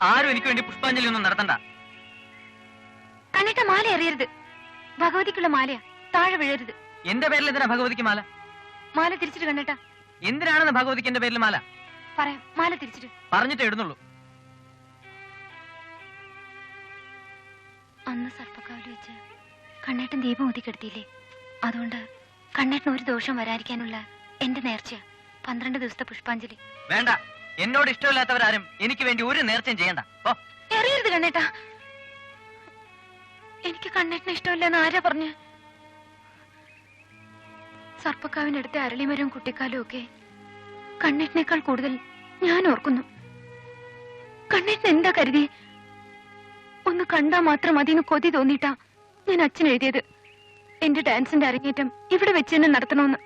ആരും എനിക്ക് വേണ്ടി പുഷ്പാഞ്ജലി ഒന്നും നടത്തണ്ട. കണ്ണേട്ട മാല എറിയരുത്. ഭഗവതിക്കുള്ള മാലയാ, താഴെ വീഴരുത്. എന്റെ പേരിൽ എന്തിനാ ഭഗവതിക്ക് മാല? മാല തിരിച്ചിട്ട് കണ്ണേട്ട. എന്തിനാണെന്ന് ഭഗവതിക്ക് എന്റെ പേരിൽ മാല? പറയാം, മാല തിരിച്ചിട്ട്. പറഞ്ഞിട്ടേ ഇടുന്നുള്ളൂ. അന്ന് സർപ്പക്കാവിൽ വെച്ച് കണ്ണേട്ടൻ ദീപം ഊതിക്കെടുത്തിയില്ലേ, അതുകൊണ്ട് കണ്ണേട്ടന് ഒരു ദോഷം വരാതിരിക്കാനുള്ള എന്റെ നേർച്ച 12 ദിവസത്തെ പുഷ്പാഞ്ജലി. വേണ്ട, എന്നോട് ഇഷ്ടമില്ലാത്തവരാരും എനിക്ക് വേണ്ടി ഒരു നേർച്ചയും ചെയ്യണ്ട. എറിയരുത് കണ്ണേട്ട. എനിക്ക് കണ്ണേട്ടന് ഇഷ്ടമില്ലെന്ന് ആരാ പറഞ്ഞു? സർപ്പക്കാവിനടുത്തെ അരളിമരവും കുട്ടിക്കാലും ഒക്കെ കണ്ണേട്ടനേക്കാൾ കൂടുതൽ ഞാൻ ഓർക്കുന്നു. കണ്ണേട്ടൻ എന്താ കരുതി? ഒന്ന് കണ്ടാ മാത്രം മതിന്ന് കൊതി തോന്നിയിട്ടാ ഞാൻ അച്ഛൻ എഴുതിയത് എന്റെ ഡാൻസിന്റെ അരങ്ങേറ്റം ഇവിടെ വെച്ച് തന്നെ നടത്തണമെന്ന്.